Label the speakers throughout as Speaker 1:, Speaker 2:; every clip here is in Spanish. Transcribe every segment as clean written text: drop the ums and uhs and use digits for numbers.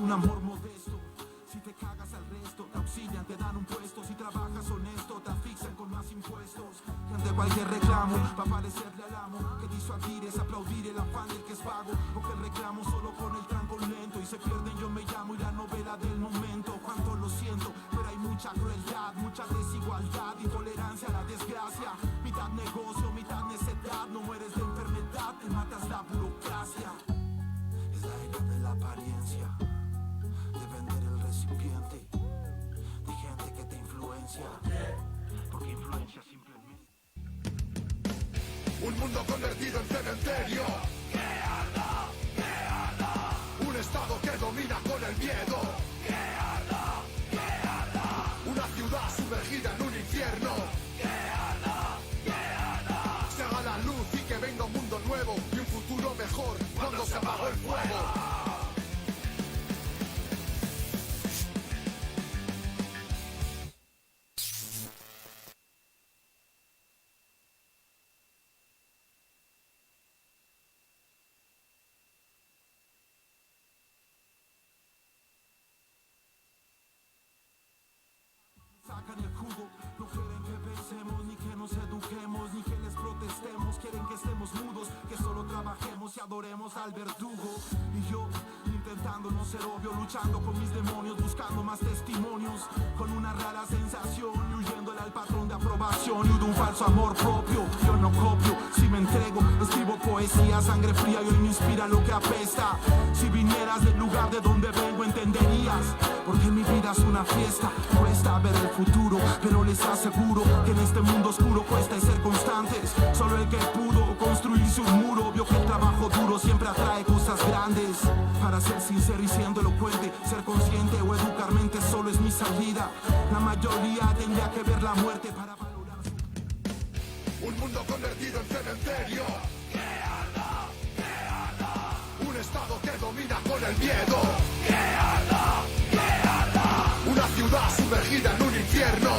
Speaker 1: Un amor modesto. Si te cagas al resto, te auxilian, te dan un puesto. Si trabajas honesto, te asfixian con más impuestos. Que ante cualquier reclamo, va a parecerle al amo. Que disuadir es aplaudir el afán del que es vago. O que reclamo solo con el trancón lento. Y se pierden yo me llamo y la novela del momento. Cuánto lo siento, pero hay mucha crueldad, mucha desigualdad, intolerancia a la desgracia. Mitad negocio, mitad necedad. No mueres de enfermedad, te matas la burocracia. Es la era de la apariencia, de vender el recipiente, de gente que te influencia. Porque influencia simplemente.
Speaker 2: Un mundo convertido en cementerio. ¡Que arda! ¡Que arda! Un estado que domina con el miedo. ¡Que arda! ¡Que arda! Una ciudad sumergida en un infierno. ¡Que arda! ¡Que arda! Se haga la luz y que venga un mundo nuevo y un futuro mejor cuando se apagó el fuego.
Speaker 1: Sacan el jugo, no quieren que pensemos, ni que nos eduquemos, ni que les protestemos. Quieren que estemos mudos, que solo trabajemos y adoremos al verdugo. Y yo, intentando no ser obvio, luchando con mis demonios, buscando más testimonios, con una rara sensación y huyéndole al patrón de aprobación y de un falso amor propio. Yo no copio, si me entrego, escribo poesía, sangre fría y hoy me inspira lo que apesta. Si vinieras del lugar de donde vengo entenderías, porque mi vida es una fiesta. Cuesta ver el futuro, pero les aseguro que en este mundo oscuro cuesta ser constantes. Solo el que pudo construirse un muro vio que el trabajo duro siempre atrae cosas grandes. Para ser sincero y siendo elocuente, ser consciente o educar mente solo es mi salida. La mayoría tendría que ver la muerte para valorar su...
Speaker 2: Un mundo convertido en cementerio. ¡Que arda! ¡Que arda! Un estado que domina con el miedo. ¡Que arda! ¡Que arda! Una ciudad sumergida en un infierno.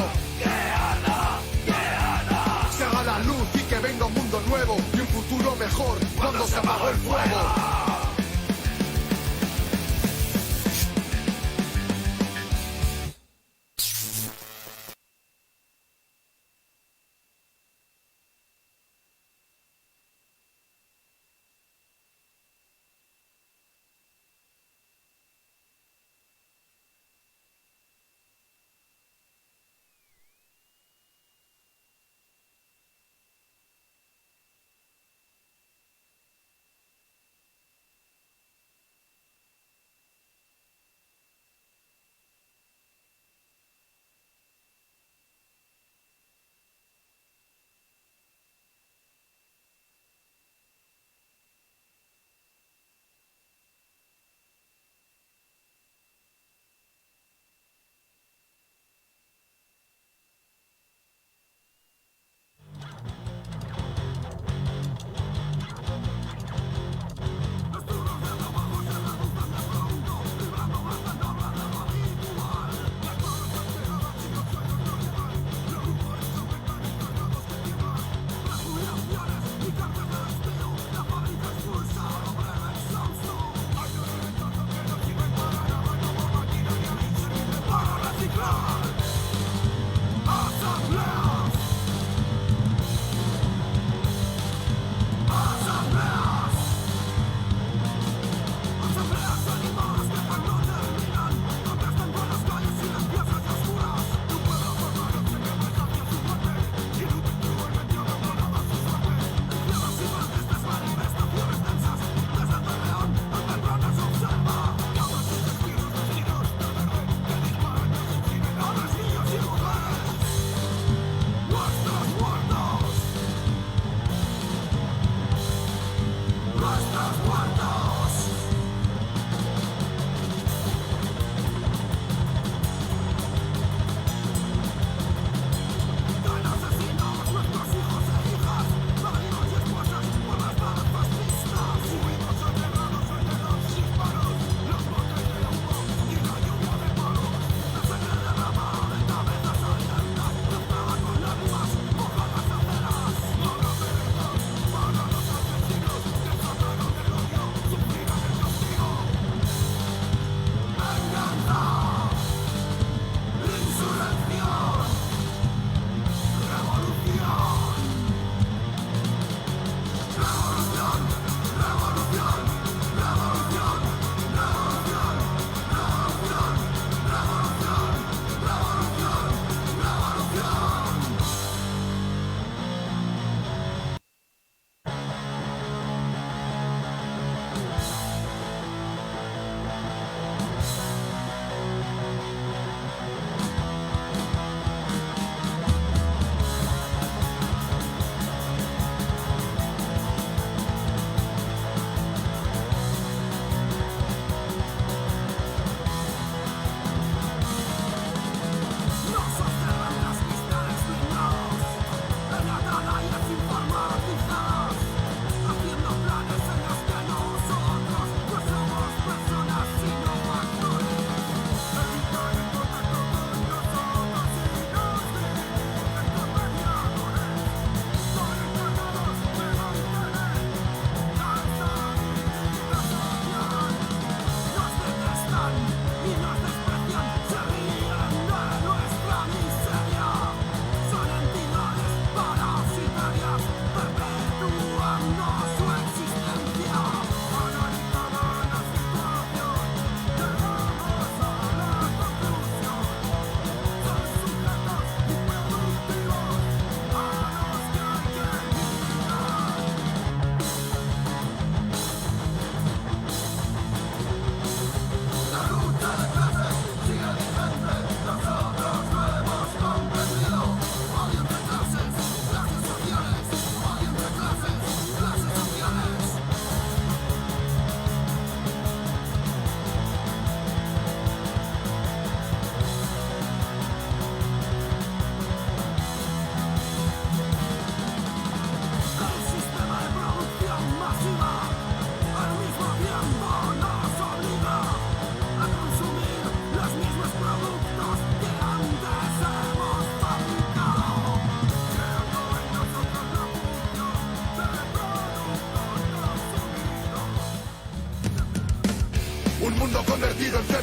Speaker 2: ¡Que arda! ¡Que arda! Se haga la luz y que venga un mundo nuevo y un futuro mejor cuando se apagó el fuego.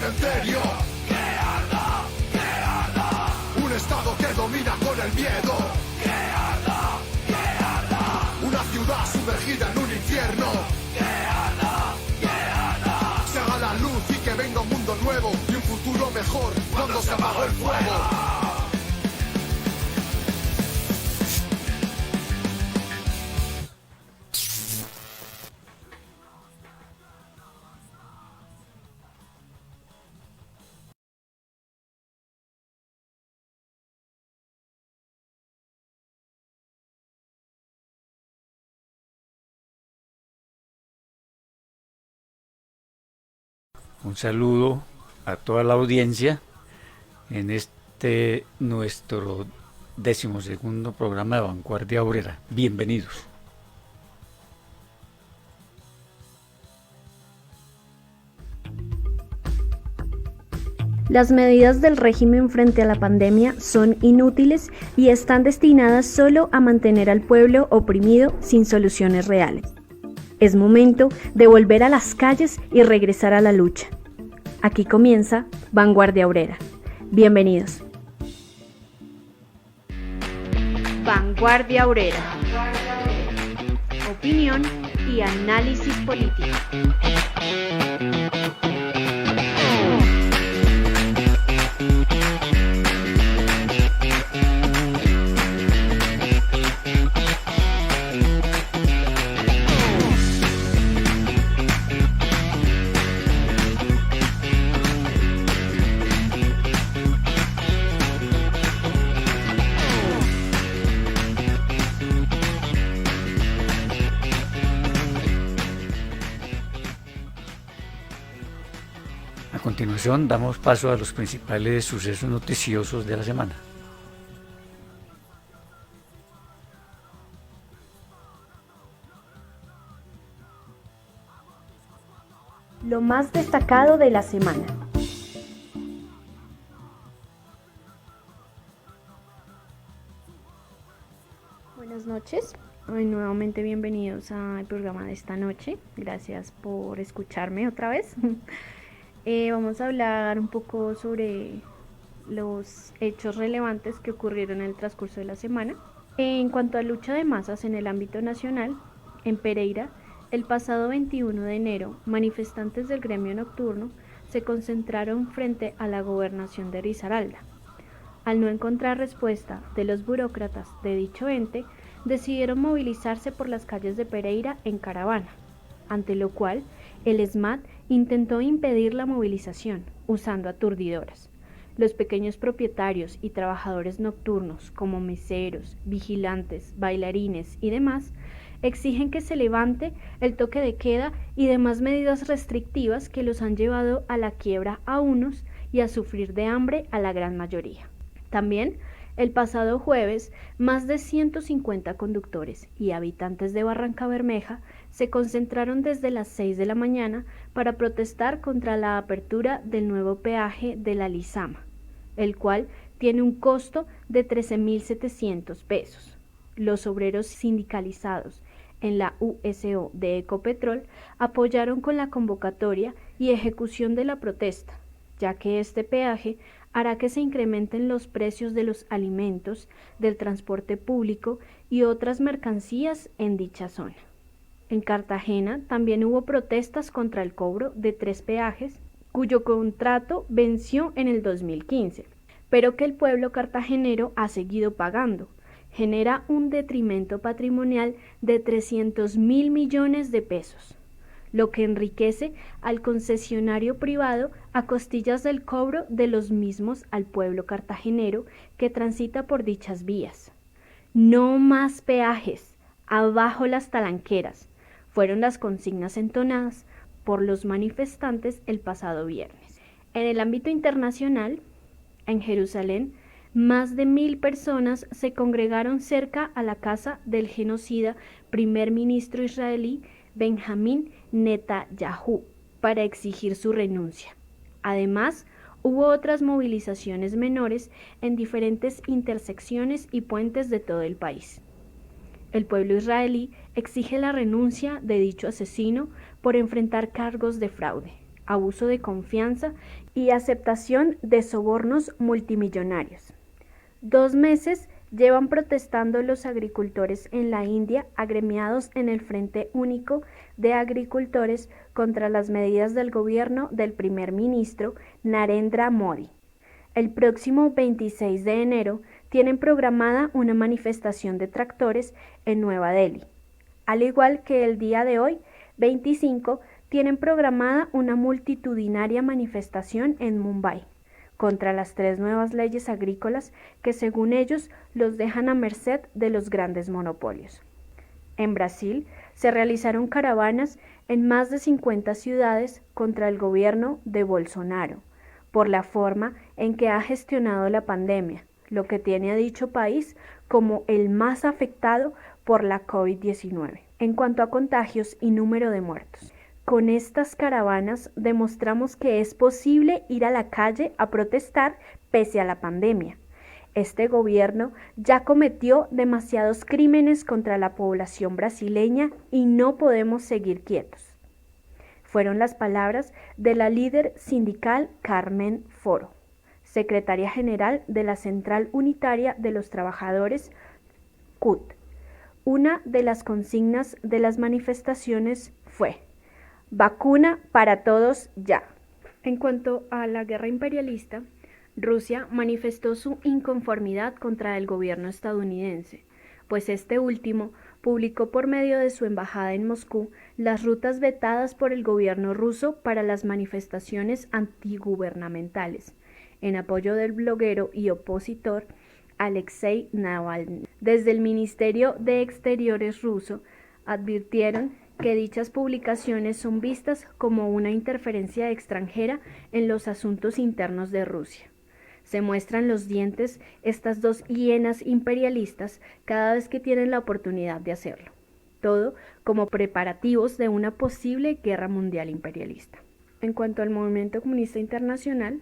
Speaker 2: cementerio. ¡Que arda! ¡Que arda! Un estado que domina con el miedo. ¡Que arda! ¡Que arda! Una ciudad sumergida en un infierno. ¡Que arda! ¡Que arda! Se haga la luz y que venga un mundo nuevo y un futuro mejor cuando se apagó el fuego.
Speaker 3: Un saludo a toda la audiencia en este nuestro 12º programa de Vanguardia Obrera. Bienvenidos.
Speaker 4: Las medidas del régimen frente a la pandemia son inútiles y están destinadas solo a mantener al pueblo oprimido sin soluciones reales. Es momento de volver a las calles y regresar a la lucha. Aquí comienza Vanguardia Obrera. Bienvenidos. Vanguardia Obrera. Opinión y análisis político.
Speaker 3: A continuación damos paso a los principales sucesos noticiosos de la semana.
Speaker 4: Lo más destacado de la semana. Buenas noches. Nuevamente bienvenidos al programa de esta noche. Gracias por escucharme otra vez. Vamos a hablar un poco sobre los hechos relevantes que ocurrieron en el transcurso de la semana. En cuanto a lucha de masas en el ámbito nacional, en Pereira, el pasado 21 de enero, manifestantes del gremio nocturno se concentraron frente a la gobernación de Risaralda. Al no encontrar respuesta de los burócratas de dicho ente, decidieron movilizarse por las calles de Pereira en caravana, ante lo cual el ESMAD intentó impedir la movilización, usando aturdidoras. Los pequeños propietarios y trabajadores nocturnos, como meseros, vigilantes, bailarines y demás, exigen que se levante el toque de queda y demás medidas restrictivas que los han llevado a la quiebra a unos y a sufrir de hambre a la gran mayoría. También, el pasado jueves, más de 150 conductores y habitantes de Barrancabermeja se concentraron desde las 6 de la mañana para protestar contra la apertura del nuevo peaje de la Lizama, el cual tiene un costo de 13.700 pesos. Los obreros sindicalizados en la USO de Ecopetrol apoyaron con la convocatoria y ejecución de la protesta, ya que este peaje hará que se incrementen los precios de los alimentos, del transporte público y otras mercancías en dicha zona. En Cartagena también hubo protestas contra el cobro de 3 peajes, cuyo contrato venció en el 2015, pero que el pueblo cartagenero ha seguido pagando. Genera un detrimento patrimonial de 300.000 millones de pesos, lo que enriquece al concesionario privado a costillas del cobro de los mismos al pueblo cartagenero que transita por dichas vías. No más peajes, abajo las talanqueras, fueron las consignas entonadas por los manifestantes el pasado viernes. En el ámbito internacional, en Jerusalén, más de 1.000 personas se congregaron cerca a la casa del genocida primer ministro israelí Benjamín Netanyahu para exigir su renuncia. Además, hubo otras movilizaciones menores en diferentes intersecciones y puentes de todo el país. El pueblo israelí exige la renuncia de dicho asesino por enfrentar cargos de fraude. abuso de confianza y aceptación de sobornos multimillonarios. 2 meses llevan protestando los agricultores en la India, agremiados en el Frente Único de Agricultores contra las medidas del gobierno del primer ministro Narendra Modi. El próximo 26 de enero tienen programada una manifestación de tractores en Nueva Delhi. Al igual que el día de hoy, 25, tienen programada una multitudinaria manifestación en Mumbai contra las 3 nuevas leyes agrícolas que, según ellos, los dejan a merced de los grandes monopolios. En Brasil se realizaron caravanas en más de 50 ciudades contra el gobierno de Bolsonaro por la forma en que ha gestionado la pandemia, lo que tiene a dicho país como el más afectado por la COVID-19 en cuanto a contagios y número de muertos. Con estas caravanas demostramos que es posible ir a la calle a protestar pese a la pandemia. Este gobierno ya cometió demasiados crímenes contra la población brasileña y no podemos seguir quietos. Fueron las palabras de la líder sindical Carmen Foro, secretaria general de la Central Unitaria de los Trabajadores, CUT. Una de las consignas de las manifestaciones fue: vacuna para todos ya. En cuanto a la guerra imperialista, Rusia manifestó su inconformidad contra el gobierno estadounidense, pues este último publicó por medio de su embajada en Moscú las rutas vetadas por el gobierno ruso para las manifestaciones antigubernamentales, en apoyo del bloguero y opositor Alexei Navalny. Desde el Ministerio de Exteriores ruso advirtieron que dichas publicaciones son vistas como una interferencia extranjera en los asuntos internos de Rusia. Se muestran los dientes estas dos hienas imperialistas cada vez que tienen la oportunidad de hacerlo, todo como preparativos de una posible guerra mundial imperialista. En cuanto al movimiento comunista internacional,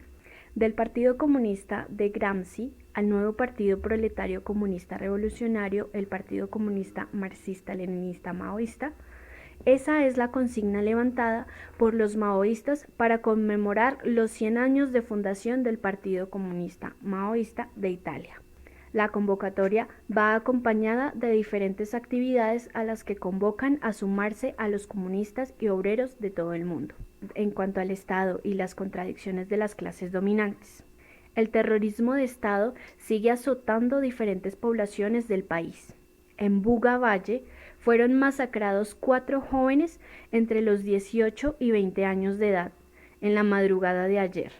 Speaker 4: del Partido Comunista de Gramsci al nuevo Partido Proletario Comunista Revolucionario, el Partido Comunista Marxista-Leninista Maoísta, esa es la consigna levantada por los maoístas para conmemorar los 100 años de fundación del Partido Comunista Maoísta de Italia. La convocatoria va acompañada de diferentes actividades a las que convocan a sumarse a los comunistas y obreros de todo el mundo. En cuanto al Estado y las contradicciones de las clases dominantes, el terrorismo de Estado sigue azotando diferentes poblaciones del país. En Buga Valle fueron masacrados 4 jóvenes entre los 18 y 20 años de edad en la madrugada de ayer.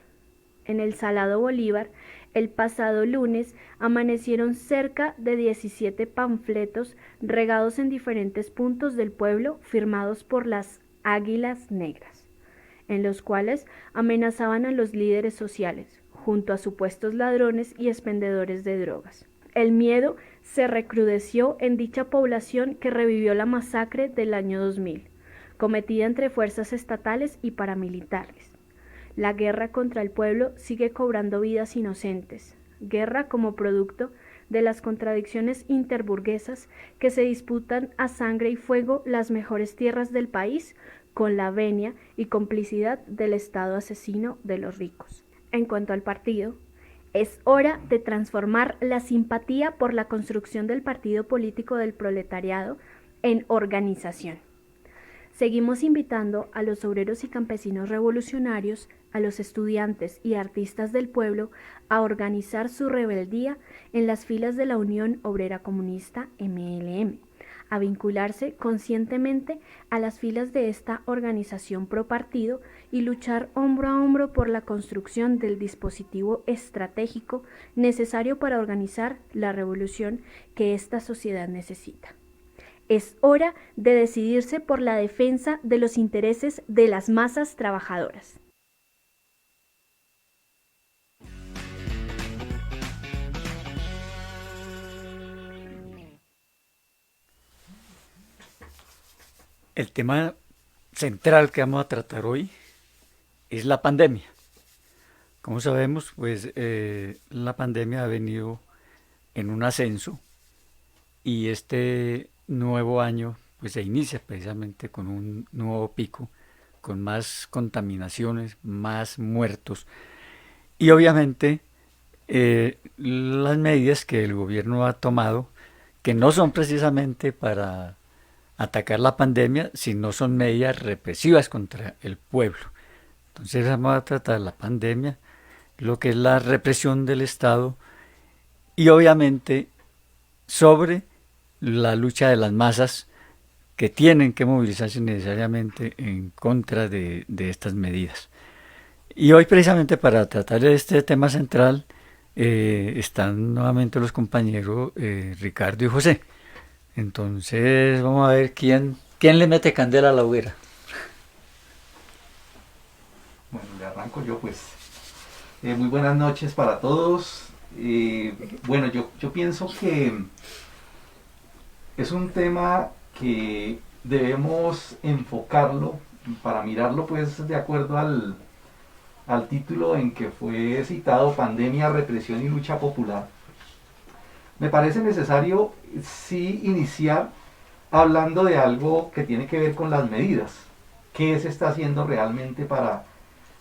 Speaker 4: En el Salado Bolívar, el pasado lunes, amanecieron cerca de 17 panfletos regados en diferentes puntos del pueblo firmados por las Águilas Negras, en los cuales amenazaban a los líderes sociales, junto a supuestos ladrones y expendedores de drogas. El miedo se recrudeció en dicha población que revivió la masacre del año 2000, cometida entre fuerzas estatales y paramilitares. La guerra contra el pueblo sigue cobrando vidas inocentes, guerra como producto de las contradicciones interburguesas que se disputan a sangre y fuego las mejores tierras del país con la venia y complicidad del Estado asesino de los ricos. En cuanto al partido, es hora de transformar la simpatía por la construcción del partido político del proletariado en organización. Seguimos invitando a los obreros y campesinos revolucionarios, a los estudiantes y artistas del pueblo a organizar su rebeldía en las filas de la Unión Obrera Comunista MLM, a vincularse conscientemente a las filas de esta organización pro partido y luchar hombro a hombro por la construcción del dispositivo estratégico necesario para organizar la revolución que esta sociedad necesita. Es hora de decidirse por la defensa de los intereses de las masas trabajadoras.
Speaker 3: El tema central que vamos a tratar hoy es la pandemia. Como sabemos, pues la pandemia ha venido en un ascenso y este nuevo año pues se inicia precisamente con un nuevo pico con más contaminaciones, más muertos. Y obviamente las medidas que el gobierno ha tomado, que no son precisamente para atacar la pandemia, sino son medidas represivas contra el pueblo. Entonces vamos a tratar la pandemia, lo que es la represión del Estado y obviamente sobre la lucha de las masas que tienen que movilizarse necesariamente en contra de estas medidas. Y hoy precisamente para tratar de este tema central están nuevamente los compañeros Ricardo y José. Entonces vamos a ver quién le mete candela a la hoguera.
Speaker 5: Bueno, le arranco yo pues. Muy buenas noches para todos. Bueno, yo pienso que es un tema que debemos enfocarlo para mirarlo pues de acuerdo al título en que fue citado: Pandemia, Represión y Lucha Popular. Me parece necesario sí iniciar hablando de algo que tiene que ver con las medidas. ¿Qué se está haciendo realmente para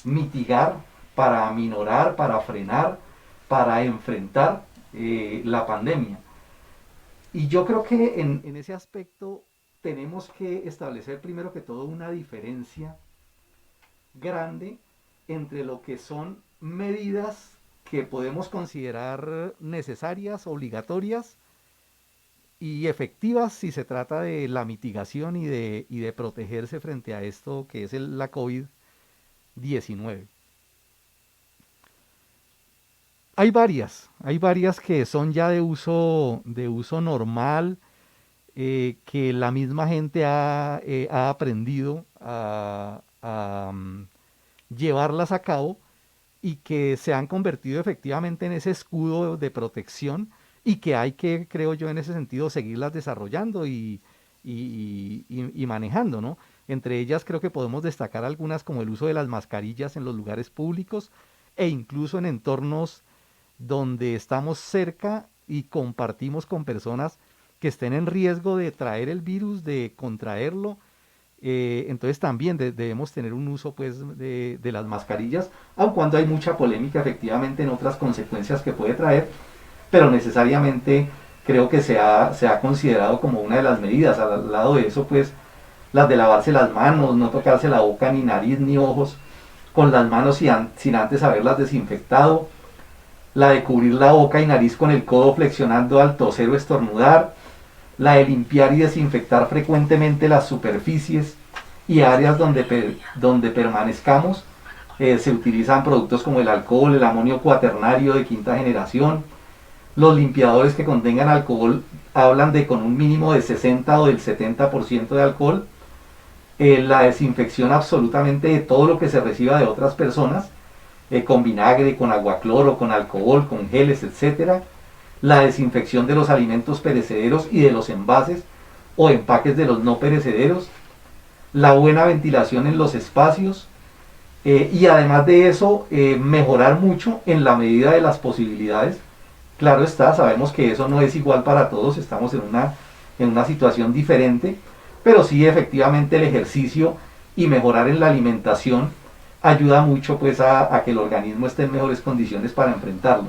Speaker 5: mitigar, para aminorar, para frenar, para enfrentar la pandemia? Y yo creo que en ese aspecto tenemos que establecer primero que todo una diferencia grande entre lo que son medidas que podemos considerar necesarias, obligatorias y efectivas si se trata de la mitigación y de protegerse frente a esto que es la COVID-19. Hay varias que son ya de uso normal, que la misma gente ha aprendido a llevarlas a cabo y que se han convertido efectivamente en ese escudo de protección y que hay que, creo yo, en ese sentido seguirlas desarrollando y manejando, ¿no? Entre ellas creo que podemos destacar algunas como el uso de las mascarillas en los lugares públicos e incluso en entornos donde estamos cerca y compartimos con personas que estén en riesgo de traer el virus, de contraerlo. Entonces también debemos tener un uso pues de las mascarillas, aun cuando hay mucha polémica efectivamente en otras consecuencias que puede traer, pero necesariamente creo que se ha considerado como una de las medidas. Al lado de eso pues las de lavarse las manos, no tocarse la boca ni nariz ni ojos con las manos sin antes haberlas desinfectado, la de cubrir la boca y nariz con el codo flexionando al toser o estornudar, la de limpiar y desinfectar frecuentemente las superficies y áreas donde permanezcamos. Se utilizan productos como el alcohol, el amonio cuaternario de quinta generación. Los limpiadores que contengan alcohol hablan de con un mínimo de 60 o del 70% de alcohol. La desinfección absolutamente de todo lo que se reciba de otras personas, con vinagre, con aguacloro, con alcohol, con geles, etcétera. La desinfección de los alimentos perecederos y de los envases o empaques de los no perecederos, la buena ventilación en los espacios, y además de eso mejorar mucho en la medida de las posibilidades. Claro está, sabemos que eso no es igual para todos, estamos en una situación diferente, pero sí efectivamente el ejercicio y mejorar en la alimentación ayuda mucho pues a que el organismo esté en mejores condiciones para enfrentarlo.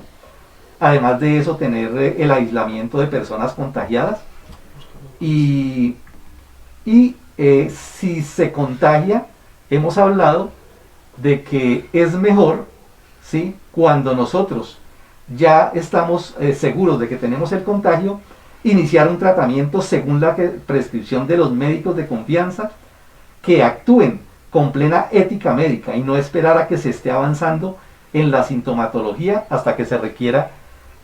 Speaker 5: Además de eso, tener el aislamiento de personas contagiadas y si se contagia, hemos hablado de que es mejor, ¿sí?, cuando nosotros ya estamos seguros de que tenemos el contagio, iniciar un tratamiento según la prescripción de los médicos de confianza, que actúen con plena ética médica y no esperar a que se esté avanzando en la sintomatología hasta que se requiera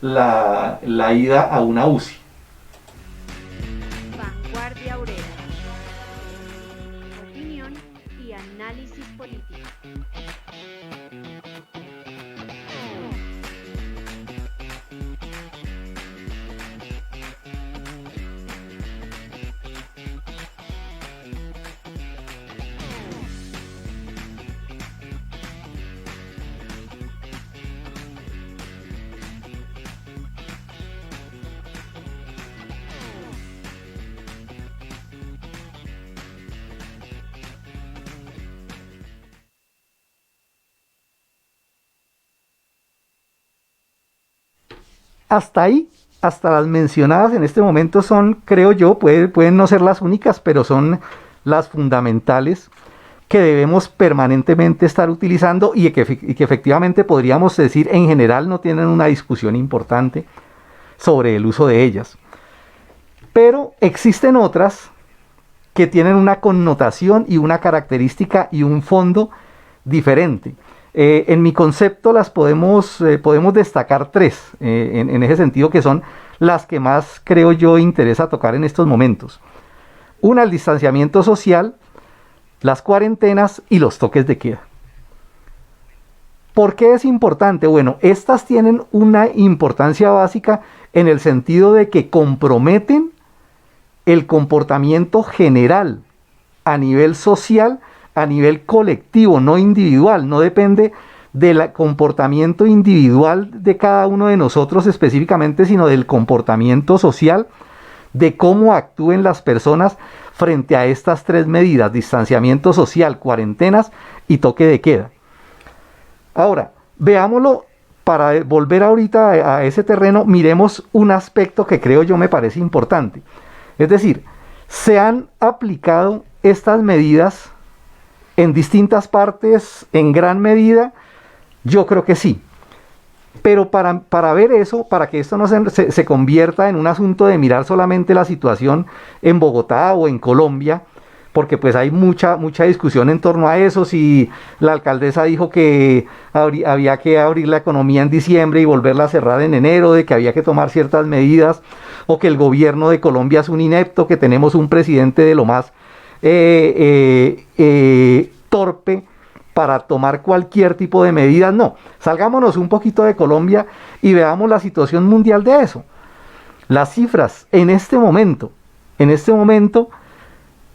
Speaker 5: la ida a una UCI.
Speaker 4: Vanguardia Obrera. Opinión y análisis político.
Speaker 5: hasta ahí, hasta las mencionadas en este momento son, creo yo, pueden no ser las únicas, pero son las fundamentales que debemos permanentemente estar utilizando y que efectivamente podríamos decir en general no tienen una discusión importante sobre el uso de ellas. Pero existen otras que tienen una connotación y una característica y un fondo diferente. En mi concepto las podemos destacar tres, en ese sentido, que son las que más creo yo interesa tocar en estos momentos. Una, el distanciamiento social, las cuarentenas y los toques de queda. ¿Por qué es importante? Bueno, estas tienen una importancia básica en el sentido de que comprometen el comportamiento general a nivel social, a nivel colectivo, no individual. No depende del comportamiento individual de cada uno de nosotros específicamente, sino del comportamiento social, de cómo actúen las personas frente a estas tres medidas: distanciamiento social, cuarentenas y toque de queda. Ahora, veámoslo, para volver ahorita a ese terreno, miremos un aspecto que creo yo me parece importante. Es decir, ¿se han aplicado estas medidas en distintas partes en gran medida? Yo creo que sí. Pero para ver eso, para que esto no se convierta en un asunto de mirar solamente la situación en Bogotá o en Colombia, porque pues hay mucha discusión en torno a eso, si la alcaldesa dijo que había que abrir la economía en diciembre y volverla a cerrar en enero, de que había que tomar ciertas medidas, o que el gobierno de Colombia es un inepto, que tenemos un presidente de lo más torpe para tomar cualquier tipo de medidas. No, salgámonos un poquito de Colombia y veamos la situación mundial de eso. Las cifras en este momento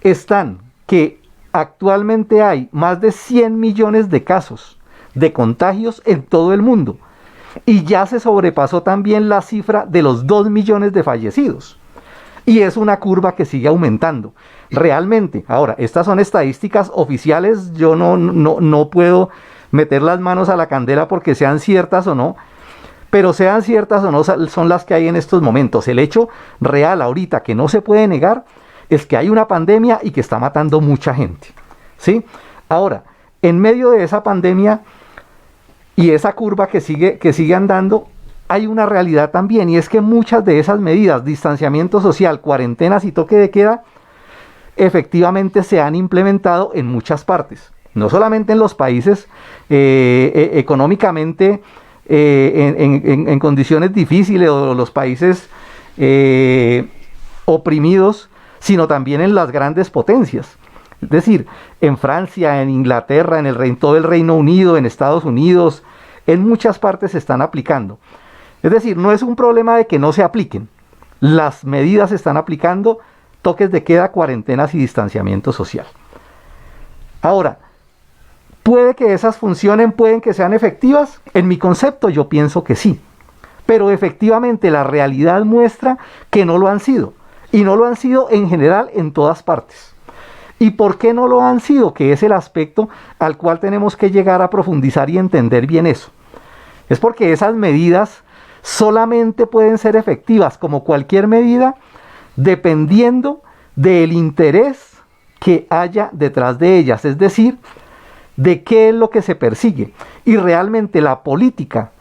Speaker 5: están que actualmente hay más de 100 millones de casos de contagios en todo el mundo. Y ya se sobrepasó también la cifra de los 2 millones de fallecidos. Y es una curva que sigue aumentando. Realmente, ahora, estas son estadísticas oficiales, yo no puedo meter las manos a la candela porque sean ciertas o no, pero sean ciertas o no, son las que hay en estos momentos. El hecho real ahorita que no se puede negar es que hay una pandemia y que está matando mucha gente, ¿sí? Ahora, en medio de esa pandemia y esa curva que sigue andando, hay una realidad también, y es que muchas de esas medidas, distanciamiento social, cuarentenas y toque de queda, efectivamente se han implementado en muchas partes, no solamente en los países económicamente en condiciones difíciles, o los países oprimidos, sino también en las grandes potencias. Es decir, en Francia, en Inglaterra, en todo el Reino Unido, en Estados Unidos, en muchas partes se están aplicando. Es decir, no es un problema de que no se apliquen. Las medidas se están aplicando, toques de queda, cuarentenas y distanciamiento social. Ahora, ¿puede que esas funcionen, pueden que sean efectivas? En mi concepto yo pienso que sí. Pero efectivamente la realidad muestra que no lo han sido. Y no lo han sido en general en todas partes. ¿Y por qué no lo han sido? Que es el aspecto al cual tenemos que llegar a profundizar y entender bien eso. Es porque esas medidas solamente pueden ser efectivas, como cualquier medida, dependiendo del interés que haya detrás de ellas, es decir, de qué es lo que se persigue. Y realmente la política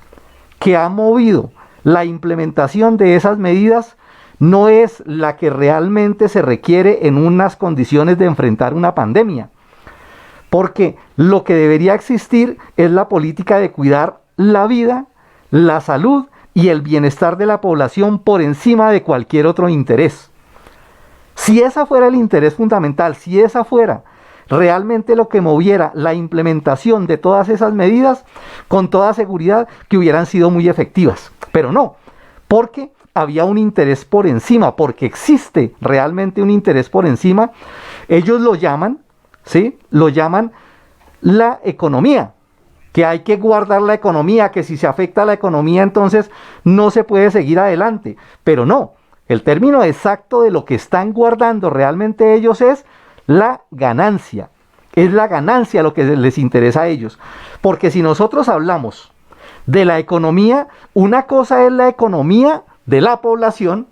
Speaker 5: que ha movido la implementación de esas medidas no es la que realmente se requiere en unas condiciones de enfrentar una pandemia. Porque lo que debería existir es la política de cuidar la vida, la salud y el bienestar de la población por encima de cualquier otro interés. Si ese fuera el interés fundamental, si esa fuera realmente lo que moviera la implementación de todas esas medidas, con toda seguridad que hubieran sido muy efectivas. Pero no, porque había un interés por encima, porque existe realmente un interés por encima. Ellos lo llaman, ¿sí? Lo llaman la economía, que hay que guardar la economía, que si se afecta la economía entonces no se puede seguir adelante. Pero no, el término exacto de lo que están guardando realmente ellos es la ganancia. Es la ganancia lo que les interesa a ellos. Porque si nosotros hablamos de la economía. Una cosa es la economía de la población,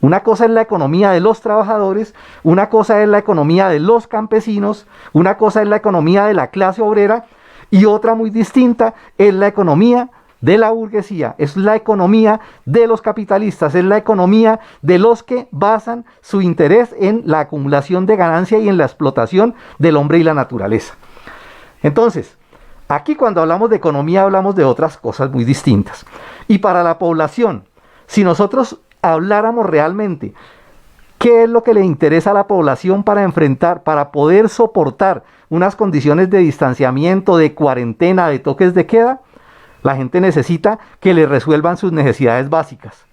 Speaker 5: una cosa es la economía de los trabajadores, una cosa es la economía de los campesinos, una cosa es la economía de la clase obrera y otra muy distinta es la economía de la burguesía, es la economía de los capitalistas, es la economía de los que basan su interés en la acumulación de ganancia y en la explotación del hombre y la naturaleza. Entonces, aquí cuando hablamos de economía hablamos de otras cosas muy distintas. Y para la población, si nosotros habláramos realmente qué es lo que le interesa a la población para enfrentar, para poder soportar unas condiciones de distanciamiento, de cuarentena, de toques de queda, la gente necesita que le resuelvan sus necesidades básicas.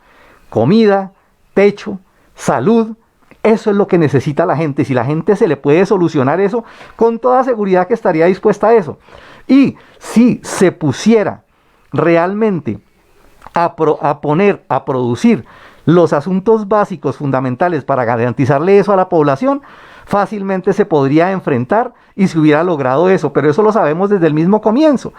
Speaker 5: Comida, techo, salud, eso es lo que necesita la gente. Si la gente se le puede solucionar eso, con toda seguridad que estaría dispuesta a eso. Y si se pusiera realmente a producir los asuntos básicos fundamentales para garantizarle eso a la población, fácilmente se podría enfrentar y se hubiera logrado eso, pero eso lo sabemos desde el mismo comienzo,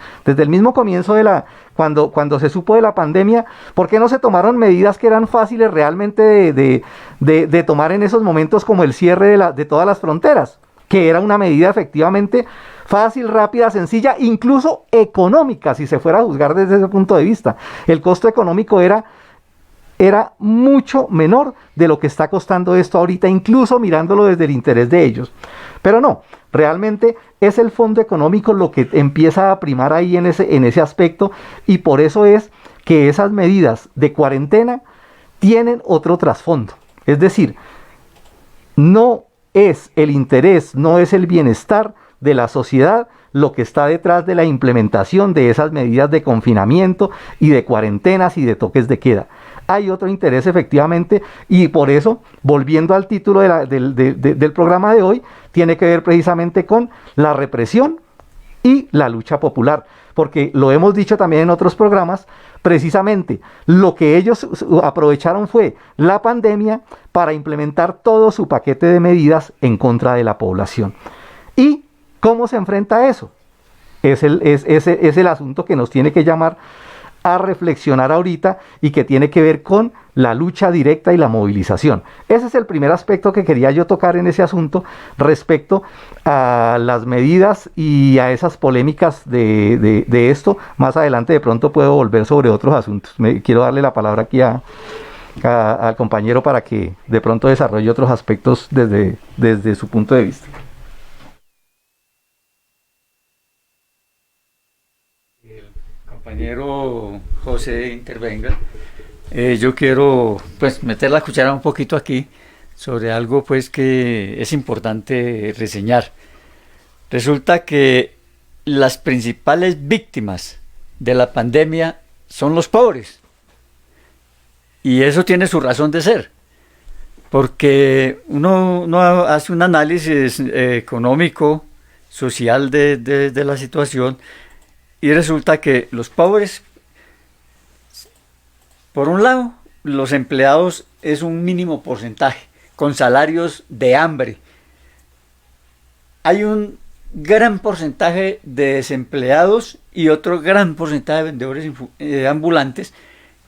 Speaker 5: cuando se supo de la pandemia. ¿Por qué no se tomaron medidas que eran fáciles realmente de tomar en esos momentos, como el cierre de todas las fronteras, que era una medida efectivamente fácil, rápida, sencilla, incluso económica, si se fuera a juzgar desde ese punto de vista? El costo económico era mucho menor de lo que está costando esto ahorita, incluso mirándolo desde el interés de ellos. Pero no, realmente es el fondo económico lo que empieza a primar ahí en ese aspecto, y por eso es que esas medidas de cuarentena tienen otro trasfondo. Es decir, no es el interés, no es el bienestar de la sociedad lo que está detrás de la implementación de esas medidas de confinamiento y de cuarentenas y de toques de queda. Hay otro interés efectivamente, y por eso, volviendo al título del programa de hoy, tiene que ver precisamente con la represión y la lucha popular, porque lo hemos dicho también en otros programas, precisamente lo que ellos aprovecharon fue la pandemia para implementar todo su paquete de medidas en contra de la población. ¿Y cómo se enfrenta a eso? Es el asunto que nos tiene que llamar a reflexionar ahorita, y que tiene que ver con la lucha directa y la movilización. Ese es el primer aspecto que quería yo tocar en ese asunto respecto a las medidas y a esas polémicas de esto. Más adelante de pronto puedo volver sobre otros asuntos. Quiero darle la palabra aquí al compañero para que de pronto desarrolle otros aspectos desde su punto de vista.
Speaker 3: Compañero José intervenga. Yo quiero pues meter la cuchara un poquito aquí sobre algo pues que es importante reseñar. Resulta que las principales víctimas de la pandemia son los pobres, y eso tiene su razón de ser, porque uno hace un análisis económico, social de la situación, y resulta que los pobres, por un lado, los empleados es un mínimo porcentaje, con salarios de hambre. Hay un gran porcentaje de desempleados y otro gran porcentaje de vendedores ambulantes,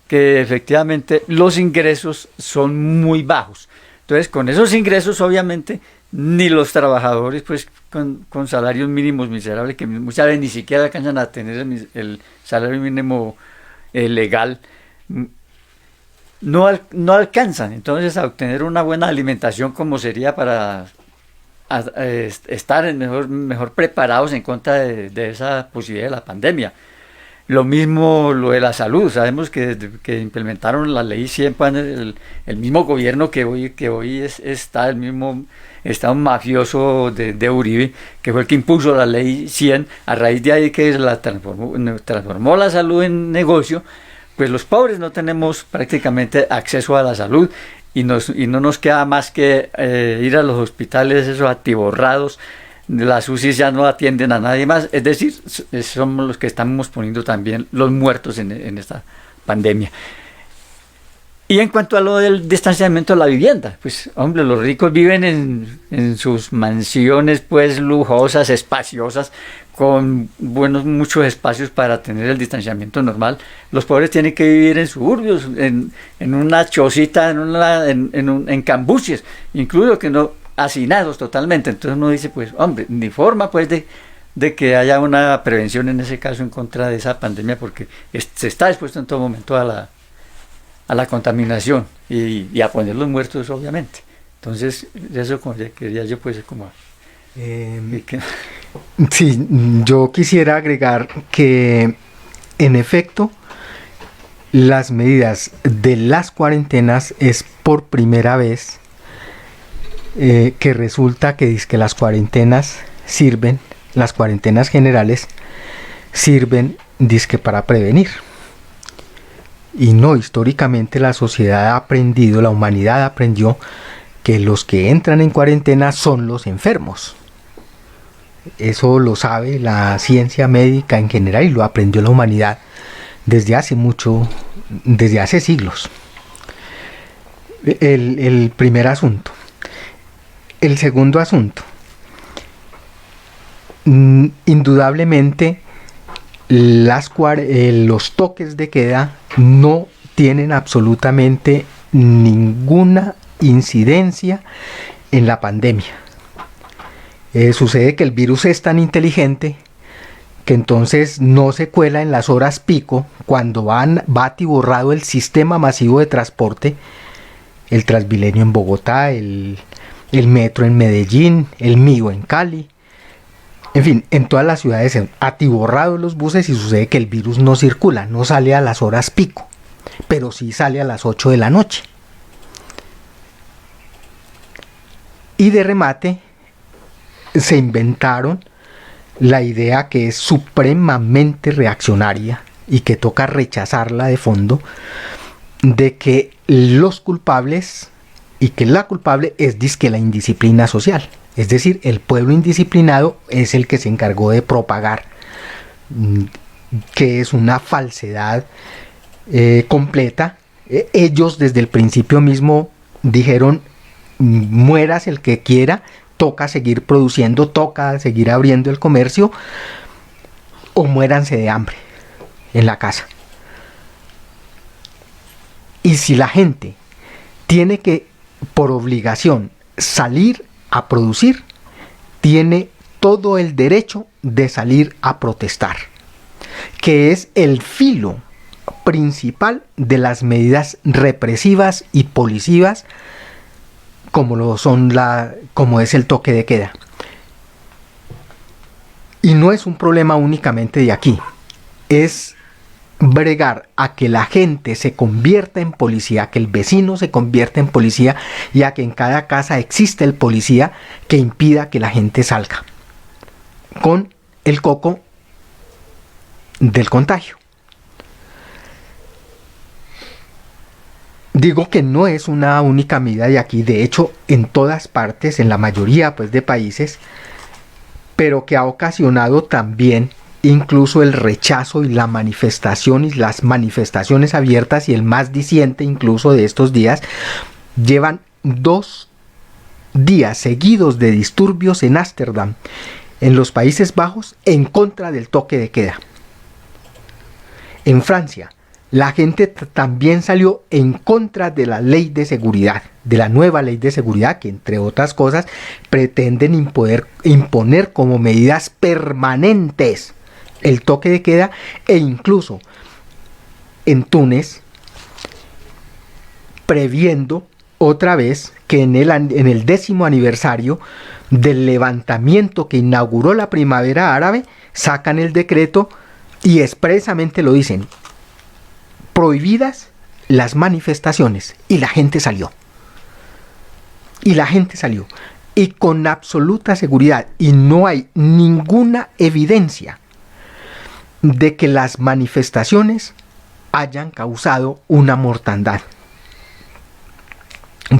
Speaker 3: que efectivamente los ingresos son muy bajos. Entonces, con esos ingresos, obviamente, ni los trabajadores pues con salarios mínimos miserables, que muchas veces ni siquiera alcanzan a tener el salario mínimo legal, no alcanzan entonces a obtener una buena alimentación, como sería para estar mejor preparados en contra de esa posibilidad de la pandemia. Lo mismo lo de la salud. Sabemos que desde que implementaron la ley 100, el mismo gobierno que hoy está, el mismo Estado mafioso de Uribe, que fue el que impuso la ley 100, a raíz de ahí que transformó la salud en negocio, pues los pobres no tenemos prácticamente acceso a la salud, y no nos queda más que ir a los hospitales esos atiborrados. Las UCI ya no atienden a nadie más, es decir, somos los que estamos poniendo también los muertos en esta pandemia. Y en cuanto a lo del distanciamiento de la vivienda, pues hombre, los ricos viven en sus mansiones pues lujosas, espaciosas, con buenos muchos espacios para tener el distanciamiento normal. Los pobres tienen que vivir en suburbios, en una chocita, en cambuches, incluso que no, hacinados totalmente. Entonces uno dice, pues hombre, ni forma pues de que haya una prevención en ese caso en contra de esa pandemia, porque se está expuesto en todo momento a la contaminación y a poner los muertos, obviamente. Entonces, eso como ya quería yo, pues, como...
Speaker 6: Sí, yo quisiera agregar que, en efecto, las medidas de las cuarentenas es por primera vez que resulta que dizque las cuarentenas sirven, las cuarentenas generales sirven dizque para prevenir. Y no, históricamente la sociedad ha aprendido, la humanidad aprendió que los que entran en cuarentena son los enfermos. Eso lo sabe la ciencia médica en general y lo aprendió la humanidad desde hace mucho, desde hace siglos. El primer asunto. El segundo asunto. Indudablemente los toques de queda no tienen absolutamente ninguna incidencia en la pandemia. Sucede que el virus es tan inteligente que entonces no se cuela en las horas pico cuando va atiborrado el sistema masivo de transporte, el Transmilenio en Bogotá, el metro en Medellín, el Mío en Cali. En fin, en todas las ciudades se han atiborrado los buses y sucede que el virus no circula, no sale a las horas pico, pero sí sale a las 8 de la noche. Y de remate se inventaron la idea que es supremamente reaccionaria y que toca rechazarla de fondo, de que los culpables y que la culpable es dizque la indisciplina social. Es decir, el pueblo indisciplinado es el que se encargó de propagar, que es una falsedad completa. Ellos desde el principio mismo dijeron, mueras el que quiera, toca seguir produciendo, toca seguir abriendo el comercio, o muéranse de hambre en la casa. Y si la gente tiene que, por obligación, salir a producir, tiene todo el derecho de salir a protestar, que es el filo principal de las medidas represivas y policivas como es el toque de queda. Y no es un problema únicamente de aquí, es bregar a que la gente se convierta en policía, que el vecino se convierta en policía y a que en cada casa exista el policía que impida que la gente salga con el coco del contagio. Digo que no es una única medida de aquí, de hecho en todas partes, en la mayoría pues de países, pero que ha ocasionado también incluso el rechazo y la manifestación y las manifestaciones abiertas, y el más diciente incluso de estos días, llevan 2 días seguidos de disturbios en Ámsterdam, en los Países Bajos, en contra del toque de queda. En Francia, la gente también salió en contra de la ley de seguridad, de la nueva ley de seguridad, que entre otras cosas pretenden imponer como medidas permanentes el toque de queda, e incluso en Túnez, previendo otra vez que en el 10º aniversario del levantamiento que inauguró la primavera árabe, sacan el decreto y expresamente lo dicen: prohibidas las manifestaciones. Y la gente salió. Y con absoluta seguridad, y no hay ninguna evidencia de que las manifestaciones hayan causado una mortandad.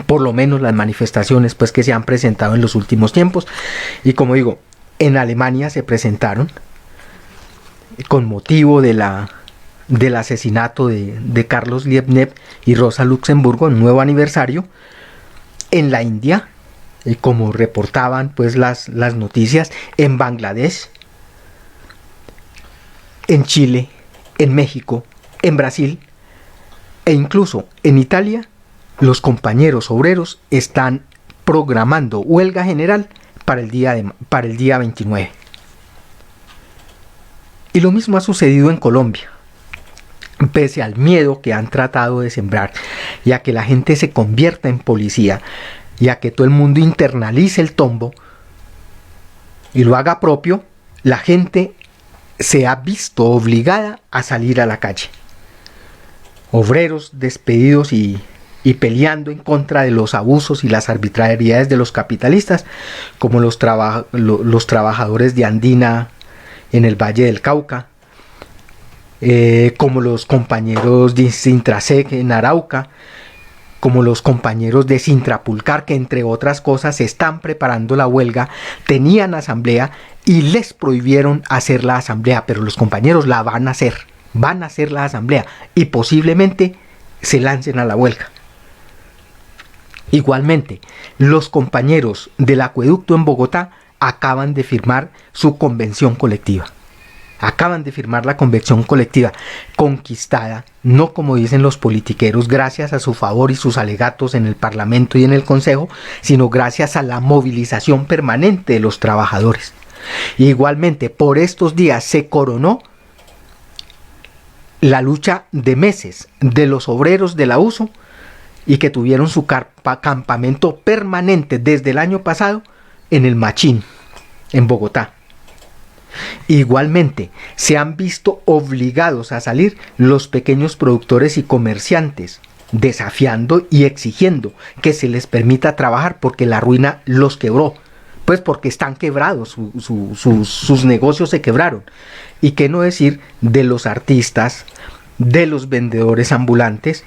Speaker 6: Por lo menos las manifestaciones pues que se han presentado en los últimos tiempos. Y como digo, en Alemania se presentaron con motivo de la del asesinato de Carlos Liebknecht y Rosa Luxemburgo, un nuevo aniversario, en la India, como reportaban pues las noticias, en Bangladesh, en Chile, en México, en Brasil e incluso en Italia. Los compañeros obreros están programando huelga general para el día 29. Y lo mismo ha sucedido en Colombia. Pese al miedo que han tratado de sembrar, y a que la gente se convierta en policía, y a que todo el mundo internalice el tombo y lo haga propio, la gente se ha visto obligada a salir a la calle. Obreros despedidos y peleando en contra de los abusos y las arbitrariedades de los capitalistas, como los trabajadores de Andina en el Valle del Cauca, como los compañeros de Sintrasec en Arauca, como los compañeros de Sintrapulcar, que entre otras cosas están preparando la huelga, tenían asamblea y les prohibieron hacer la asamblea, pero los compañeros la van a hacer la asamblea y posiblemente se lancen a la huelga. Igualmente, los compañeros del acueducto en Bogotá acaban de firmar su convención colectiva. Acaban de firmar la convención colectiva conquistada, no como dicen los politiqueros, gracias a su favor y sus alegatos en el Parlamento y en el Consejo, sino gracias a la movilización permanente de los trabajadores. Igualmente, por estos días se coronó la lucha de meses de los obreros de la USO, y que tuvieron su campamento permanente desde el año pasado en el Machín, en Bogotá. Igualmente, se han visto obligados a salir los pequeños productores y comerciantes, desafiando y exigiendo que se les permita trabajar porque la ruina los quebró, pues porque están quebrados, sus negocios se quebraron. Y qué no decir de los artistas, de los vendedores ambulantes,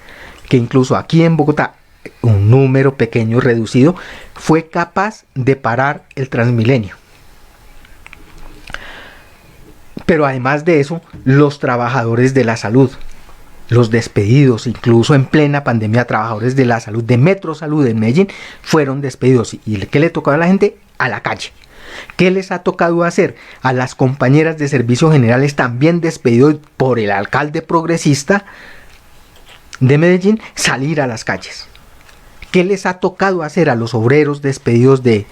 Speaker 6: que incluso aquí en Bogotá, un número pequeño reducido, fue capaz de parar el Transmilenio. Pero además de eso, los trabajadores de la salud, los despedidos, incluso en plena pandemia, trabajadores de la salud, de Metro Salud en Medellín, fueron despedidos. ¿Y qué le tocó a la gente? A la calle. ¿Qué les ha tocado hacer? A las compañeras de servicios generales, también despedidos por el alcalde progresista de Medellín, salir a las calles. ¿Qué les ha tocado hacer a los obreros despedidos de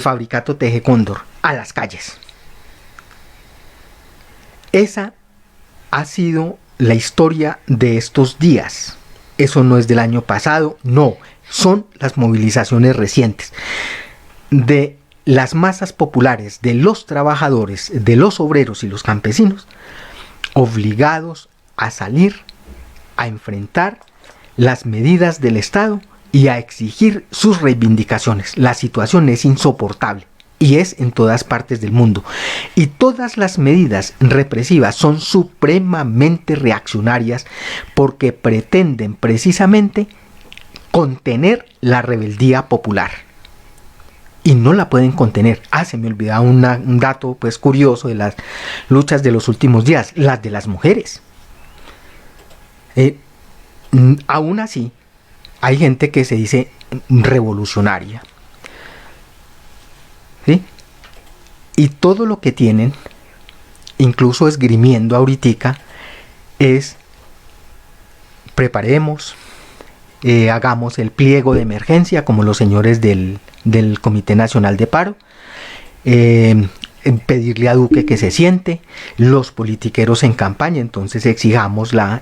Speaker 6: Fabricato Teje Cóndor? A las calles. Esa ha sido la historia de estos días. Eso no es del año pasado, no, son las movilizaciones recientes de las masas populares, de los trabajadores, de los obreros y los campesinos, obligados a salir a enfrentar las medidas del Estado y a exigir sus reivindicaciones. La situación es insoportable y es en todas partes del mundo. Y todas las medidas represivas son supremamente reaccionarias porque pretenden precisamente contener la rebeldía popular. Y no la pueden contener. Se me olvidaba un dato pues curioso de las luchas de los últimos días, las de las mujeres. Aún así, hay gente que se dice revolucionaria, ¿sí? Y todo lo que tienen, incluso esgrimiendo ahoritica, es preparemos, hagamos el pliego de emergencia, como los señores del Comité Nacional de Paro, pedirle a Duque que se siente, los politiqueros en campaña, entonces exigimos la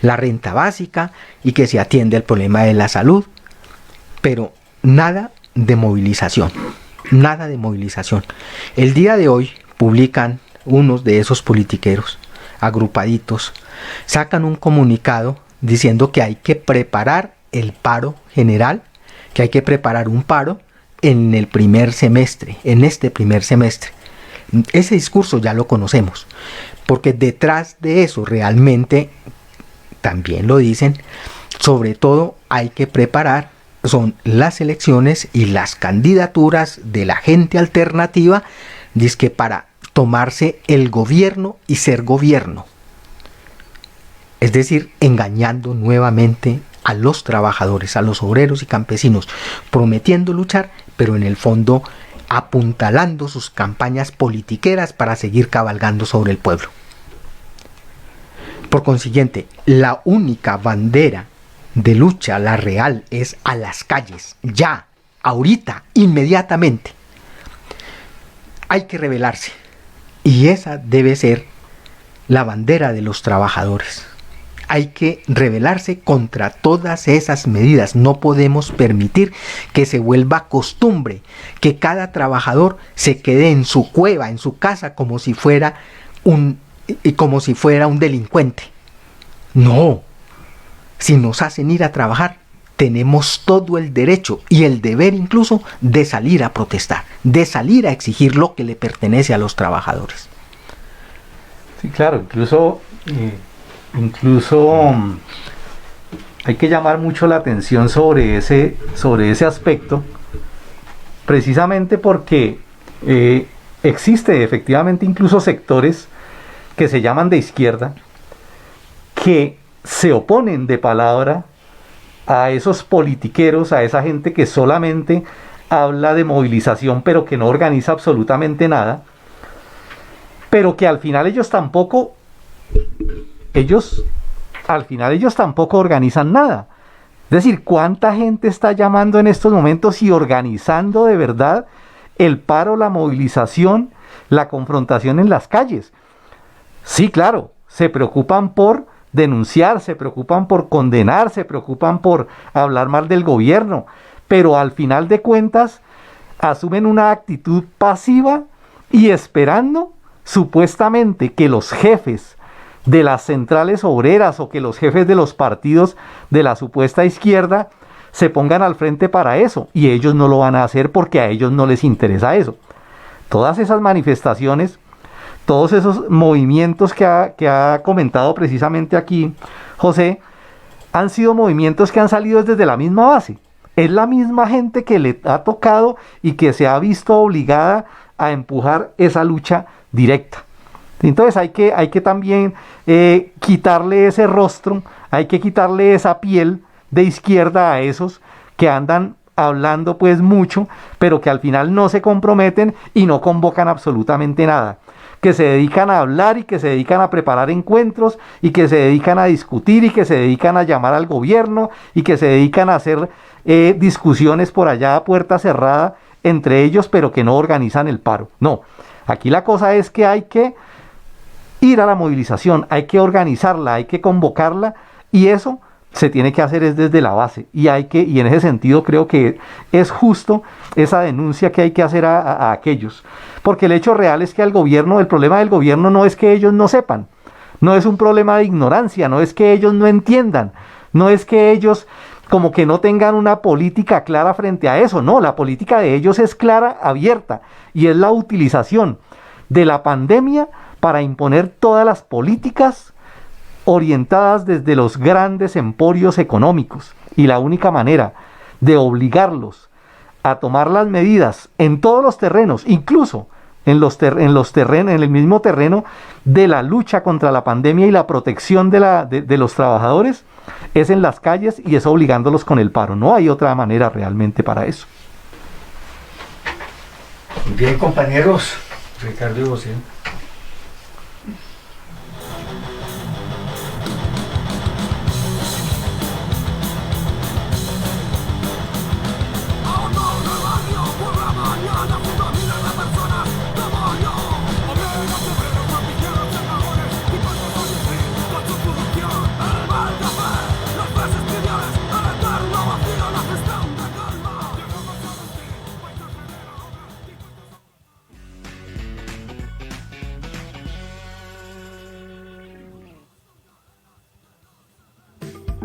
Speaker 6: renta básica y que se atienda el problema de la salud, pero nada de movilización, nada de movilización. El día de hoy publican unos de esos politiqueros agrupaditos, sacan un comunicado diciendo que hay que preparar el paro general, que hay que preparar un paro en el primer semestre, en este primer semestre. Ese discurso ya lo conocemos, porque detrás de eso realmente, también lo dicen, sobre todo hay que preparar, son las elecciones y las candidaturas de la gente alternativa, dizque para tomarse el gobierno y ser gobierno. Es decir, engañando nuevamente a los trabajadores, a los obreros y campesinos, prometiendo luchar, pero en el fondo apuntalando sus campañas politiqueras para seguir cabalgando sobre el pueblo. Por consiguiente, la única bandera de lucha, la real, es a las calles, ya, ahorita, inmediatamente. Hay que rebelarse, y esa debe ser la bandera de los trabajadores. Hay que rebelarse contra todas esas medidas. No podemos permitir que se vuelva costumbre, que cada trabajador se quede en su cueva, en su casa, como si fuera un delincuente. No, si nos hacen ir a trabajar, tenemos todo el derecho y el deber incluso de salir a protestar, de salir a exigir lo que le pertenece a los trabajadores.
Speaker 5: Sí, claro, incluso hay que llamar mucho la atención sobre ese aspecto, precisamente porque existe efectivamente incluso sectores que se llaman de izquierda, que se oponen de palabra a esos politiqueros, a esa gente que solamente habla de movilización pero que no organiza absolutamente nada, pero que al final ellos tampoco organizan nada. Es decir, ¿cuánta gente está llamando en estos momentos y organizando de verdad el paro, la movilización, la confrontación en las calles? Sí, claro, se preocupan por denunciar, se preocupan por condenar, se preocupan por hablar mal del gobierno, pero al final de cuentas asumen una actitud pasiva y esperando supuestamente que los jefes de las centrales obreras o que los jefes de los partidos de la supuesta izquierda se pongan al frente para eso, y ellos no lo van a hacer porque a ellos no les interesa eso. Todas esas manifestaciones, todos esos movimientos que ha comentado precisamente aquí José, han sido movimientos que han salido desde la misma base. Es la misma gente que le ha tocado y que se ha visto obligada a empujar esa lucha directa. Entonces hay que también quitarle ese rostro, hay que quitarle esa piel de izquierda a esos que andan hablando pues mucho, pero que al final no se comprometen y no convocan absolutamente nada, que se dedican a hablar y que se dedican a preparar encuentros y que se dedican a discutir y que se dedican a llamar al gobierno y que se dedican a hacer discusiones por allá a puerta cerrada entre ellos, pero que no organizan el paro. No, aquí la cosa es que hay que ir a la movilización, hay que organizarla, hay que convocarla, y eso se tiene que hacer es desde la base, y en ese sentido creo que es justo esa denuncia que hay que hacer a aquellos, porque el hecho real es que el problema del gobierno no es que ellos no sepan, no es un problema de ignorancia, no es que ellos no entiendan, no es que ellos como que no tengan una política clara frente a eso, no, la política de ellos es clara, abierta, y es la utilización de la pandemia para imponer todas las políticas orientadas desde los grandes emporios económicos, y la única manera de obligarlos a tomar las medidas en todos los terrenos, incluso en el mismo terreno de la lucha contra la pandemia y la protección de los trabajadores, es en las calles y es obligándolos con el paro. No hay otra manera realmente para eso.
Speaker 3: Bien, compañeros, Ricardo y José.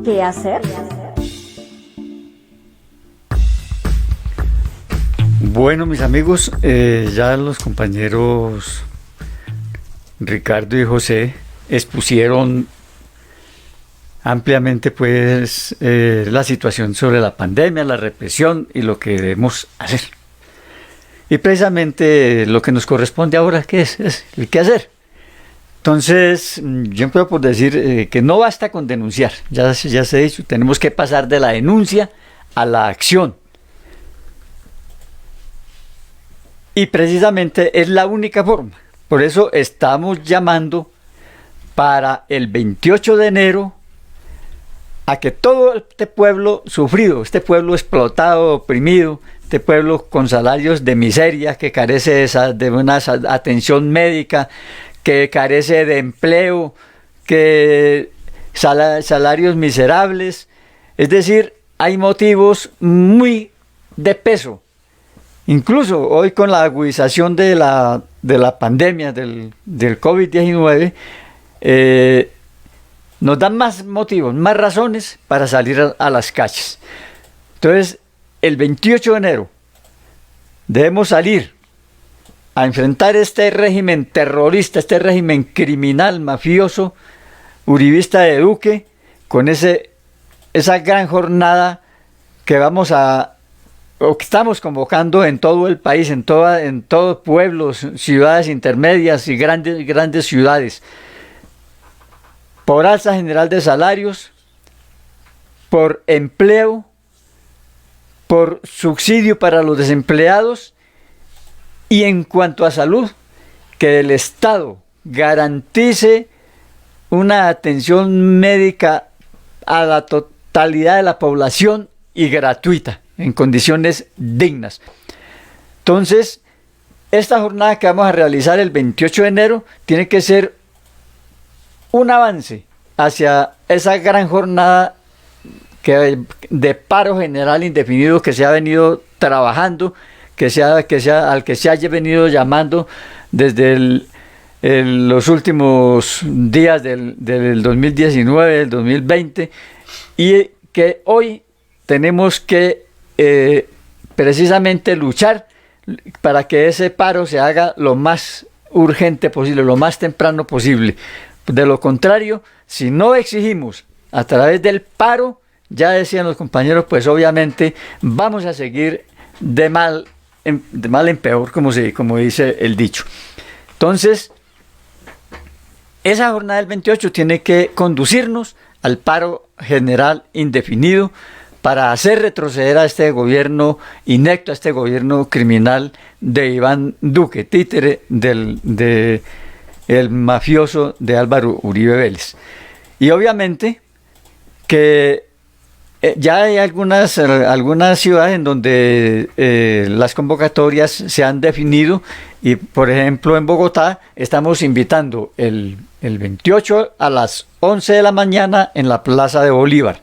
Speaker 7: ¿Qué hacer?
Speaker 3: Bueno, mis amigos, ya los compañeros Ricardo y José expusieron ampliamente pues la situación sobre la pandemia, la represión y lo que debemos hacer. Y precisamente lo que nos corresponde ahora, ¿qué es el qué hacer. Entonces, yo empiezo por decir que no basta con denunciar, ya se ha dicho, tenemos que pasar de la denuncia a la acción. Y precisamente es la única forma. Por eso estamos llamando para el 28 de enero a que todo este pueblo sufrido, este pueblo explotado, oprimido, este pueblo con salarios de miseria, que carece de una atención médica, que carece de empleo, que salarios miserables, es decir, hay motivos muy de peso. Incluso hoy con la agudización de la pandemia del COVID-19, nos dan más motivos, más razones para salir a las calles. Entonces, el 28 de enero debemos salir a enfrentar este régimen terrorista, este régimen criminal, mafioso, uribista de Duque, con esa gran jornada que vamos o que estamos convocando en todo el país, en todos pueblos, ciudades intermedias y grandes ciudades, por alza general de salarios, por empleo, por subsidio para los desempleados, y en cuanto a salud, que el Estado garantice una atención médica a la totalidad de la población y gratuita, en condiciones dignas. Entonces, esta jornada que vamos a realizar el 28 de enero tiene que ser un avance hacia esa gran jornada de paro general indefinido que se ha venido trabajando, al que se haya venido llamando desde los últimos días del 2019, del 2020, y que hoy tenemos que precisamente luchar para que ese paro se haga lo más urgente posible, lo más temprano posible. De lo contrario, si no exigimos a través del paro, ya decían los compañeros, pues obviamente vamos a seguir de mal en peor, como dice el dicho. Entonces, esa jornada del 28 tiene que conducirnos al paro general indefinido para hacer retroceder a este gobierno inepto, a este gobierno criminal de Iván Duque, títere del mafioso de Álvaro Uribe Vélez. Y obviamente que ya hay algunas ciudades en donde las convocatorias se han definido, y por ejemplo en Bogotá estamos invitando el 28 a las 11 de la mañana en la Plaza de Bolívar.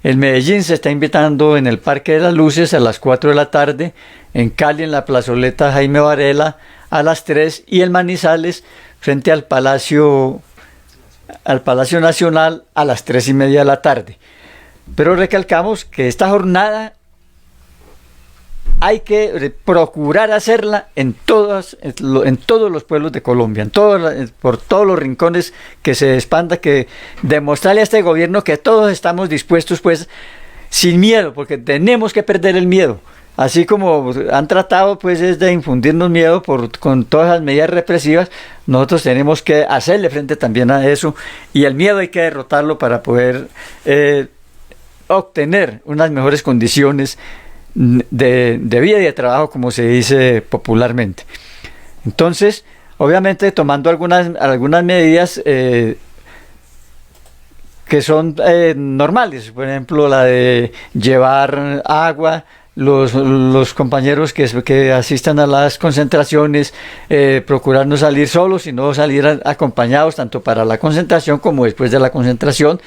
Speaker 3: En Medellín se está invitando en el Parque de las Luces a las 4 de la tarde, en Cali en la plazoleta Jaime Varela a las 3, y en Manizales frente al Palacio Nacional a las 3:30 de la tarde. Pero recalcamos que esta jornada hay que procurar hacerla en todos los pueblos de Colombia, por todos los rincones que se expanda, que demostrarle a este gobierno que todos estamos dispuestos, pues, sin miedo, porque tenemos que perder el miedo. Así como han tratado, pues, es de infundirnos miedo con todas las medidas represivas, nosotros tenemos que hacerle frente también a eso, y el miedo hay que derrotarlo para poder obtener unas mejores condiciones de vida y de trabajo, como se dice popularmente. Entonces, obviamente tomando algunas medidas que son normales, por ejemplo la de llevar agua, los compañeros que asistan a las concentraciones, procurar no salir solos, sino salir acompañados, tanto para la concentración como después de la concentración,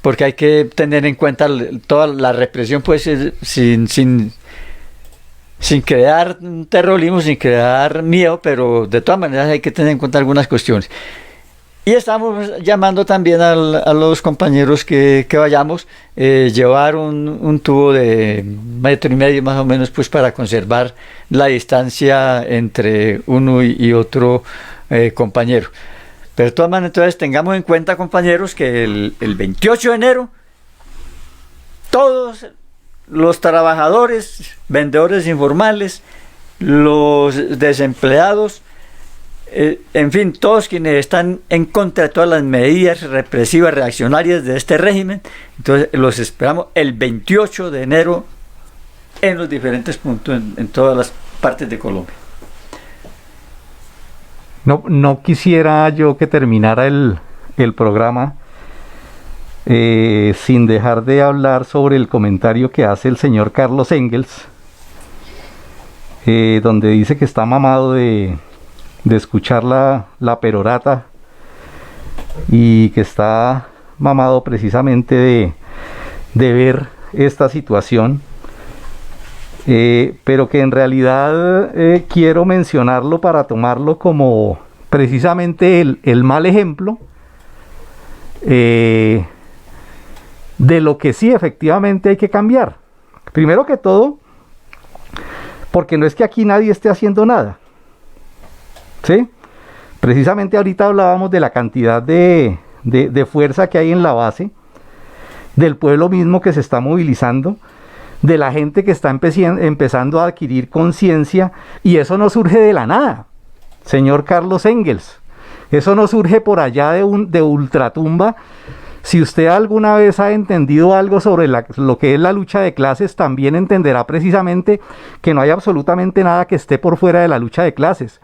Speaker 3: porque hay que tener en cuenta toda la represión, pues, sin crear terrorismo, sin crear miedo, pero de todas maneras hay que tener en cuenta algunas cuestiones. Y estamos llamando también a los compañeros que vayamos, llevar un tubo de 1,5 metros más o menos, pues, para conservar la distancia entre uno y otro compañero. Pero de todas maneras, entonces, tengamos en cuenta, compañeros, que el 28 de enero todos los trabajadores, vendedores informales los desempleados, en fin, todos quienes están en contra de todas las medidas represivas, reaccionarias de este régimen. Entonces los esperamos el 28 de enero en los diferentes puntos, en todas las partes de Colombia.
Speaker 5: No quisiera yo que terminara el programa sin dejar de hablar sobre el comentario que hace el señor Carlos Engels, donde dice que está mamado de escuchar la perorata y que está mamado precisamente de ver esta situación, pero que en realidad quiero mencionarlo para tomarlo como precisamente el mal ejemplo de lo que sí efectivamente hay que cambiar. Primero que todo, porque no es que aquí nadie esté haciendo nada, ¿sí? Precisamente ahorita hablábamos de la cantidad de fuerza que hay en la base, del pueblo mismo que se está movilizando, de la gente que está empezando a adquirir conciencia, y eso no surge de la nada, señor Carlos Engels. Eso no surge por allá de ultratumba. Si usted alguna vez ha entendido algo sobre lo que es la lucha de clases, también entenderá precisamente que no hay absolutamente nada que esté por fuera de la lucha de clases.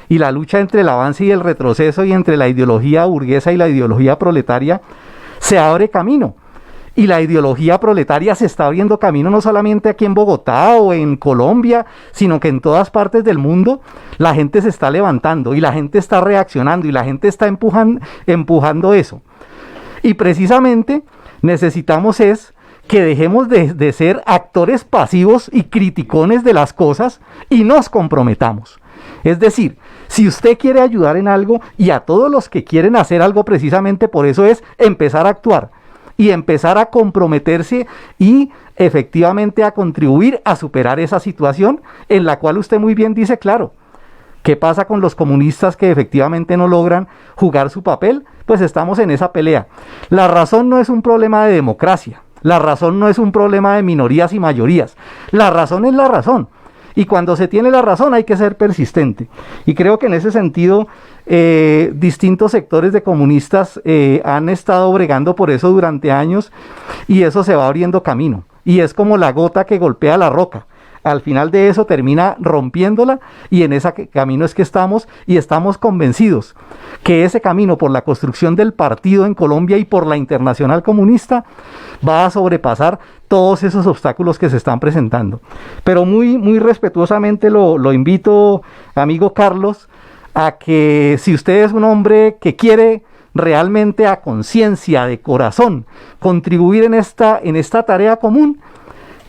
Speaker 5: Y la lucha entre el avance y el retroceso, y entre la ideología burguesa y la ideología proletaria, se abre camino. Y la ideología proletaria se está abriendo camino no solamente aquí en Bogotá o en Colombia, sino que en todas partes del mundo la gente se está levantando y la gente está reaccionando y la gente está empujando eso. Y precisamente necesitamos es que dejemos de ser actores pasivos y criticones de las cosas y nos comprometamos. Es decir, si usted quiere ayudar en algo, y a todos los que quieren hacer algo, precisamente por eso es empezar a actuar y empezar a comprometerse y efectivamente a contribuir a superar esa situación en la cual usted muy bien dice, claro, ¿qué pasa con los comunistas que efectivamente no logran jugar su papel? Pues estamos en esa pelea. La razón no es un problema de democracia, la razón no es un problema de minorías y mayorías, la razón es la razón. Y cuando se tiene la razón hay que ser persistente. Y creo que en ese sentido distintos sectores de comunistas han estado bregando por eso durante años, y eso se va abriendo camino. Y es como la gota que golpea la roca. Al final de eso termina rompiéndola, y en ese camino es que estamos, y estamos convencidos que ese camino por la construcción del partido en Colombia y por la Internacional Comunista va a sobrepasar todos esos obstáculos que se están presentando. Pero muy, muy respetuosamente lo invito, amigo Carlos, a que si usted es un hombre que quiere realmente a conciencia, de corazón, contribuir en esta tarea común,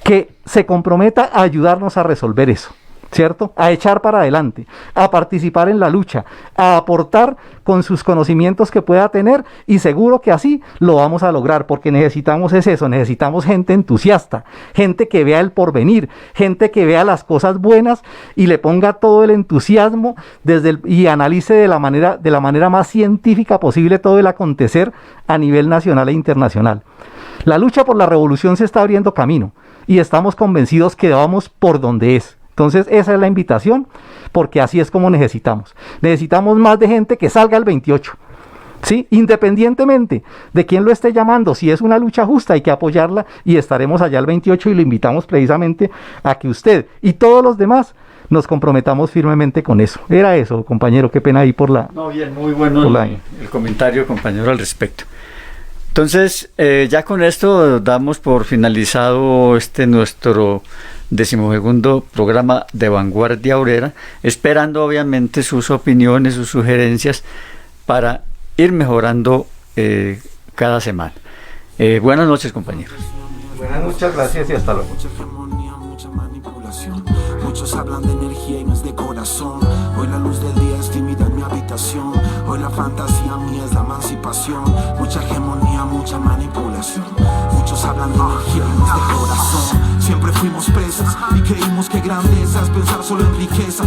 Speaker 5: que se comprometa a ayudarnos a resolver eso, ¿cierto? A echar para adelante, a participar en la lucha, a aportar con sus conocimientos que pueda tener, y seguro que así lo vamos a lograr, porque necesitamos eso, necesitamos gente entusiasta, gente que vea el porvenir, gente que vea las cosas buenas y le ponga todo el entusiasmo y analice de la manera más científica posible todo el acontecer a nivel nacional e internacional. La lucha por la revolución se está abriendo camino, y estamos convencidos que vamos por donde es. Entonces esa es la invitación, porque así es como necesitamos más de gente que salga el 28, ¿sí? Independientemente de quién lo esté llamando. Si es una lucha justa hay que apoyarla, y estaremos allá el 28, y lo invitamos precisamente a que usted y todos los demás nos comprometamos firmemente con eso. Era eso, compañero, qué pena ahí por la...
Speaker 3: No, bien, muy bueno el comentario, compañero, al respecto. Entonces, ya con esto damos por finalizado nuestro 12º programa de Vanguardia Obrera, esperando obviamente sus opiniones, sus sugerencias para ir mejorando cada semana. Buenas noches, compañeros.
Speaker 5: Muchas gracias y hasta luego.
Speaker 1: Mucha hegemonía, mucha manipulación. Muchos hablan de energía y no es de corazón. Hoy la luz del día es tímida en mi habitación. Hoy la fantasía mía es la emancipación. Mucha hegemonía, mucha manipulación. Muchos hablan de energía y no es de corazón. Siempre fuimos presas y creímos que grandeza es pensar solo en riqueza.